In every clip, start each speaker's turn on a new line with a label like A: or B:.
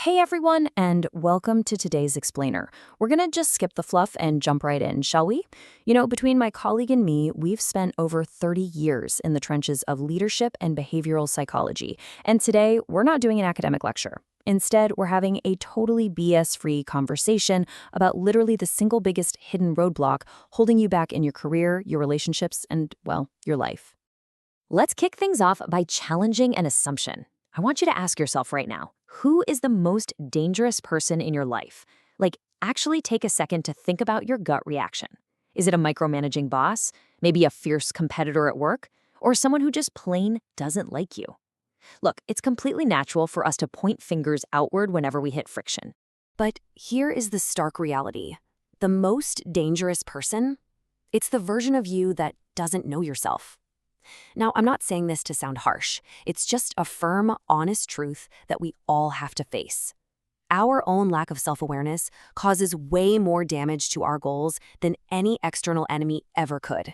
A: Hey everyone, and welcome to today's Explainer. We're gonna just skip the fluff and jump right in, shall we? Between my colleague and me, we've spent over 30 years in the trenches of leadership and behavioral psychology. And today, we're not doing an academic lecture. Instead, we're having a totally BS-free conversation about literally the single biggest hidden roadblock holding you back in your career, your relationships, and, well, your life.
B: Let's kick things off by challenging an assumption. I want you to ask yourself right now, who is the most dangerous person in your life? Actually take a second to think about your gut reaction. Is it a micromanaging boss? Maybe a fierce competitor at work? Or someone who just plain doesn't like you? Look, it's completely natural for us to point fingers outward whenever we hit friction. But here is the stark reality. The most dangerous person? It's the version of you that doesn't know yourself. Now, I'm not saying this to sound harsh. It's just a firm, honest truth that we all have to face. Our own lack of self-awareness causes way more damage to our goals than any external enemy ever could.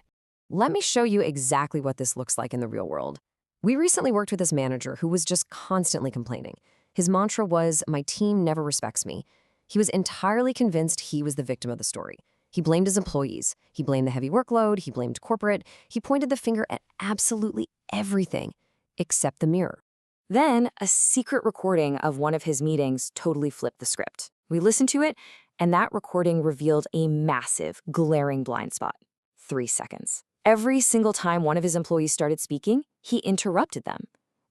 B: Let me show you exactly what this looks like in the real world. We recently worked with this manager who was just constantly complaining. His mantra was, "My team never respects me." He was entirely convinced he was the victim of the story. He blamed his employees. He blamed the heavy workload. He blamed corporate. He pointed the finger at absolutely everything except the mirror. Then, a secret recording of one of his meetings totally flipped the script. We listened to it, and that recording revealed a massive, glaring blind spot. 3 seconds. Every single time one of his employees started speaking, he interrupted them.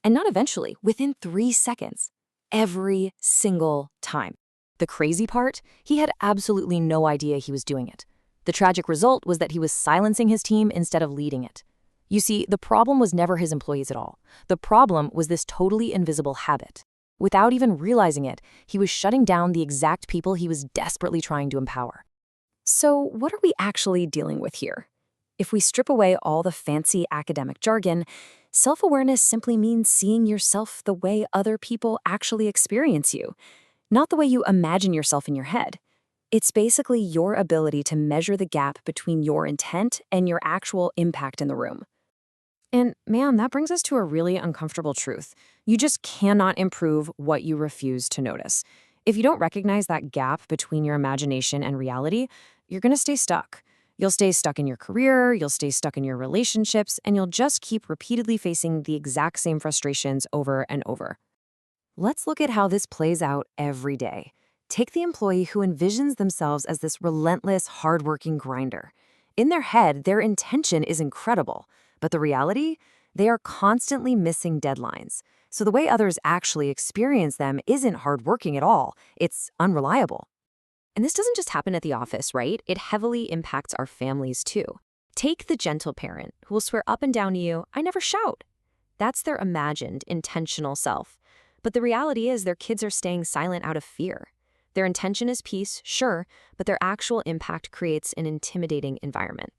B: And not eventually, within 3 seconds. Every single time. The crazy part? He had absolutely no idea he was doing it. The tragic result was that he was silencing his team instead of leading it. You see, the problem was never his employees at all. The problem was this totally invisible habit. Without even realizing it, he was shutting down the exact people he was desperately trying to empower. So, what are we actually dealing with here? If we strip away all the fancy academic jargon, self-awareness simply means seeing yourself the way other people actually experience you. Not the way you imagine yourself in your head. It's basically your ability to measure the gap between your intent and your actual impact in the room. And man, that brings us to a really uncomfortable truth. You just cannot improve what you refuse to notice. If you don't recognize that gap between your imagination and reality, you're going to stay stuck. You'll stay stuck in your career, you'll stay stuck in your relationships, and you'll just keep repeatedly facing the exact same frustrations over and over. Let's look at how this plays out every day. Take the employee who envisions themselves as this relentless, hardworking grinder. In their head, their intention is incredible, but the reality? They are constantly missing deadlines. So the way others actually experience them isn't hardworking at all. It's unreliable. And this doesn't just happen at the office, right? It heavily impacts our families too. Take the gentle parent who will swear up and down to you, "I never shout." That's their imagined, intentional self. But the reality is their kids are staying silent out of fear. Their intention is peace, sure, but their actual impact creates an intimidating environment.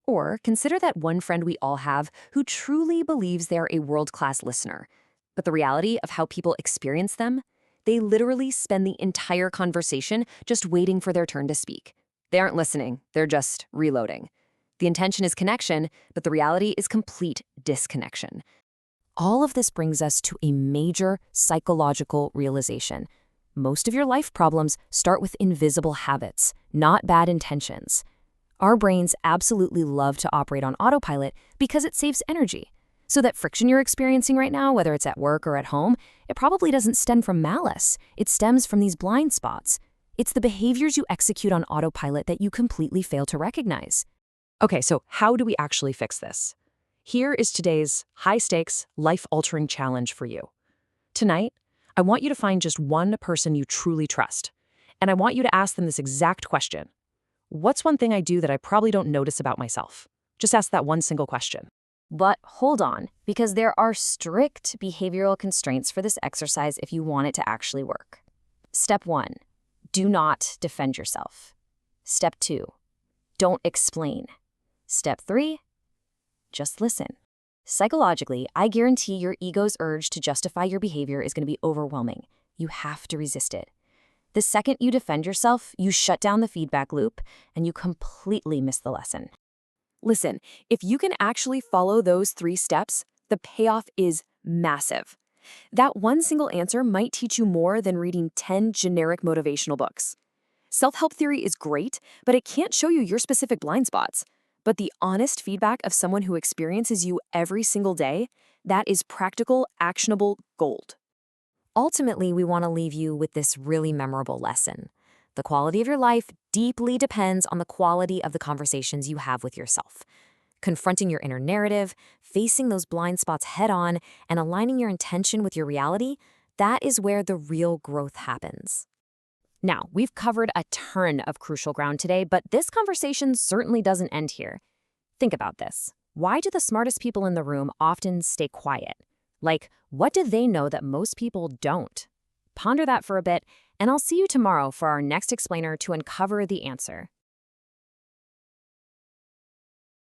B: Or consider that one friend we all have who truly believes they're a world-class listener. But the reality of how people experience them? They literally spend the entire conversation just waiting for their turn to speak. They aren't listening, they're just reloading. The intention is connection, but the reality is complete disconnection. All of this brings us to a major psychological realization. Most of your life problems start with invisible habits, not bad intentions. Our brains absolutely love to operate on autopilot because it saves energy. So that friction you're experiencing right now, whether it's at work or at home, it probably doesn't stem from malice. It stems from these blind spots. It's the behaviors you execute on autopilot that you completely fail to recognize. Okay, so how do we actually fix this? Here is today's high-stakes, life-altering challenge for you. Tonight, I want you to find just one person you truly trust, and I want you to ask them this exact question. What's one thing I do that I probably don't notice about myself? Just ask that one single question. But hold on, because there are strict behavioral constraints for this exercise if you want it to actually work. Step 1, do not defend yourself. Step 2, don't explain. Step 3, just listen. Psychologically, I guarantee your ego's urge to justify your behavior is going to be overwhelming. You have to resist it. The second you defend yourself, you shut down the feedback loop, and you completely miss the lesson. Listen, if you can actually follow those 3 steps, the payoff is massive. That one single answer might teach you more than reading 10 generic motivational books. Self-help theory is great, but it can't show you your specific blind spots. But the honest feedback of someone who experiences you every single day, that is practical, actionable gold. Ultimately, we want to leave you with this really memorable lesson. The quality of your life deeply depends on the quality of the conversations you have with yourself. Confronting your inner narrative, facing those blind spots head-on, and aligning your intention with your reality, that is where the real growth happens. Now, we've covered a ton of crucial ground today, but this conversation certainly doesn't end here. Think about this. Why do the smartest people in the room often stay quiet? Like, what do they know that most people don't? Ponder that for a bit, and I'll see you tomorrow for our next explainer to uncover the answer.